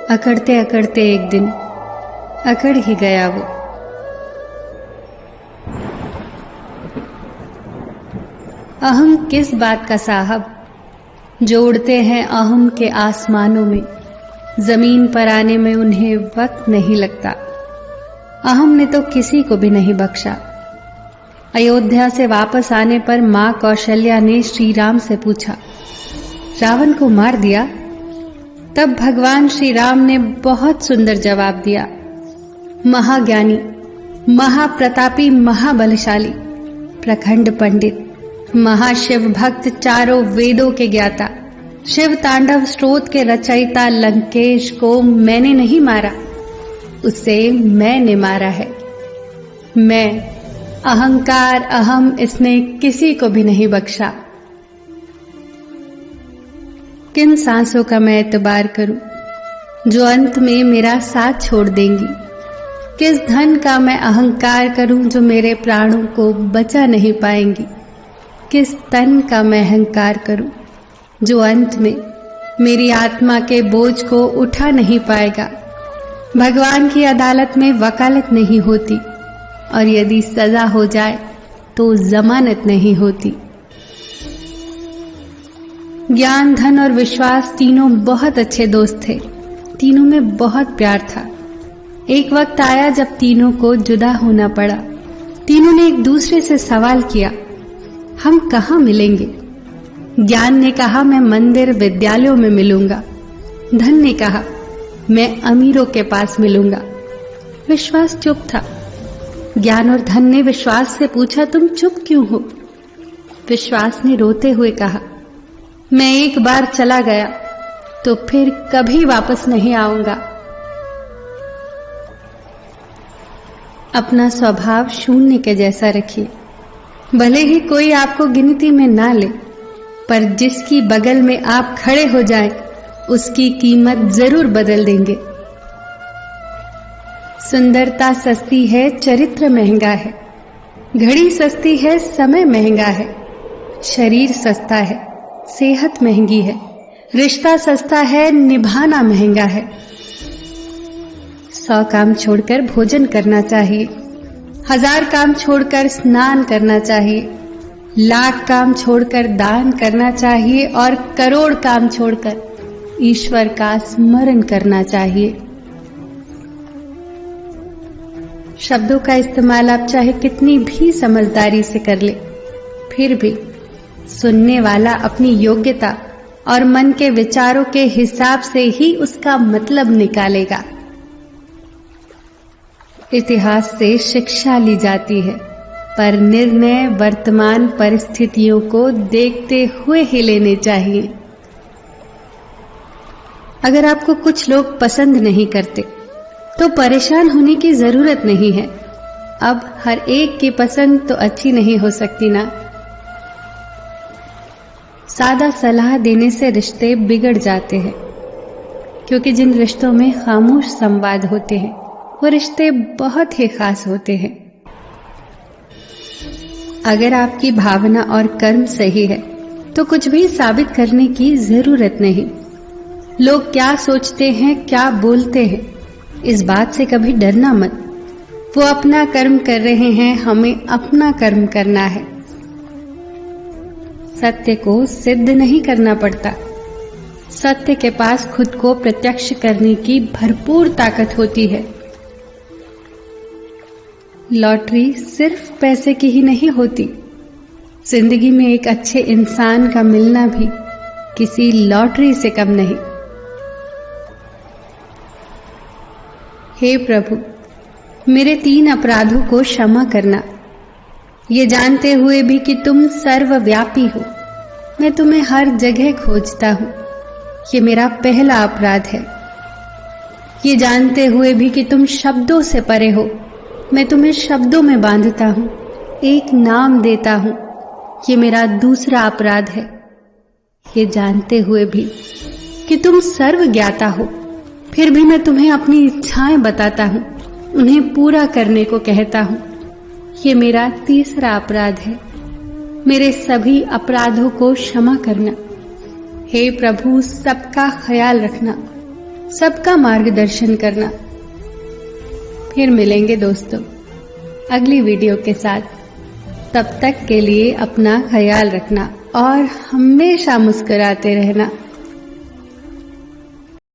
अकड़ते अकड़ते एक दिन अकड़ ही गया वो। अहम किस बात का साहब, जो उड़ते हैं अहम के आसमानों में, जमीन पर आने में उन्हें वक्त नहीं लगता। अहम ने तो किसी को भी नहीं बख्शा। अयोध्या से वापस आने पर मां कौशल्या ने श्री राम से पूछा, रावण को मार दिया? तब भगवान श्री राम ने बहुत सुंदर जवाब दिया, महाज्ञानी, महाप्रतापी, महाबलशाली, प्रखंड पंडित, महाशिव भक्त, चारों वेदों के ज्ञाता, शिव तांडव स्तोत्र के रचयिता लंकेश को मैंने नहीं मारा, उसे मैंने मारा है। मैं, अहंकार अहम, इसने किसी को भी नहीं बख्शा। किन सांसों का मैं एतबार करूं, जो अंत में मेरा साथ छोड़ देंगी? किस धन का मैं अहंकार करूं, जो मेरे प्राणों को बचा नहीं पाएंगी? किस तन का मैं अहंकार करूं, जो अंत में मेरी आत्मा के बोझ को उठा नहीं पाएगा? भगवान की अदालत में वकालत नहीं होती, और यदि सजा हो जाए तो जमानत नहीं होती। ज्ञान, धन और विश्वास तीनों बहुत अच्छे दोस्त थे। तीनों में बहुत प्यार था। एक वक्त आया जब तीनों को जुदा होना पड़ा। तीनों ने एक दूसरे से सवाल किया, हम कहाँ मिलेंगे? ज्ञान ने कहा, मैं मंदिर विद्यालयों में मिलूंगा। धन ने कहा, मैं अमीरों के पास मिलूंगा। विश्वास चुप था। ज्ञान और धन ने विश्वास से पूछा, तुम चुप क्यों हो? विश्वास ने रोते हुए कहा, मैं एक बार चला गया तो फिर कभी वापस नहीं आऊंगा। अपना स्वभाव शून्य के जैसा रखिए। भले ही कोई आपको गिनती में ना ले, पर जिसकी बगल में आप खड़े हो जाएं, उसकी कीमत जरूर बदल देंगे। सुंदरता सस्ती है, चरित्र महंगा है। घड़ी सस्ती है, समय महंगा है। शरीर सस्ता है, सेहत महंगी है। रिश्ता सस्ता है, निभाना महंगा है। 100 काम छोड़कर भोजन करना चाहिए, 1000 काम छोड़कर स्नान करना चाहिए, 1,00,000 काम छोड़कर दान करना चाहिए, और करोड़ काम छोड़कर ईश्वर का स्मरण करना चाहिए। शब्दों का इस्तेमाल आप चाहे कितनी भी समझदारी से कर ले, फिर भी सुनने वाला अपनी योग्यता और मन के विचारों के हिसाब से ही उसका मतलब निकालेगा। इतिहास से शिक्षा ली जाती है, पर निर्णय वर्तमान परिस्थितियों को देखते हुए ही लेने चाहिए। अगर आपको कुछ लोग पसंद नहीं करते तो परेशान होने की जरूरत नहीं है। अब हर एक की पसंद तो अच्छी नहीं हो सकती ना। सादा सलाह देने से रिश्ते बिगड़ जाते हैं, क्योंकि जिन रिश्तों में खामोश संवाद होते हैं वो रिश्ते बहुत ही खास होते हैं। अगर आपकी भावना और कर्म सही है तो कुछ भी साबित करने की जरूरत नहीं। लोग क्या सोचते हैं, क्या बोलते हैं, इस बात से कभी डरना मत। वो अपना कर्म कर रहे हैं, हमें अपना कर्म करना है। सत्य को सिद्ध नहीं करना पड़ता। सत्य के पास खुद को प्रत्यक्ष करने की भरपूर ताकत होती है। लॉटरी सिर्फ पैसे की ही नहीं होती। जिंदगी में एक अच्छे इंसान का मिलना भी किसी लॉटरी से कम नहीं। हे प्रभु, मेरे 3 अपराधों को क्षमा करना, ये जानते हुए भी कि तुम सर्वव्यापी हो। मैं तुम्हें हर जगह खोजता हूं, ये मेरा पहला अपराध है। ये जानते हुए भी कि तुम शब्दों से परे हो, मैं तुम्हें शब्दों में बांधता हूं, एक नाम देता हूं, ये मेरा दूसरा अपराध है। ये जानते हुए भी कि तुम सर्वज्ञाता हो, फिर भी मैं तुम्हें अपनी इच्छाएं बताता हूं, उन्हें पूरा करने को कहता हूं, ये मेरा तीसरा अपराध है। मेरे सभी अपराधों को क्षमा करना। हे प्रभु, सबका ख्याल रखना। सबका मार्गदर्शन करना। फिर मिलेंगे दोस्तों अगली वीडियो के साथ। तब तक के लिए अपना ख्याल रखना और हमेशा मुस्कुराते रहना।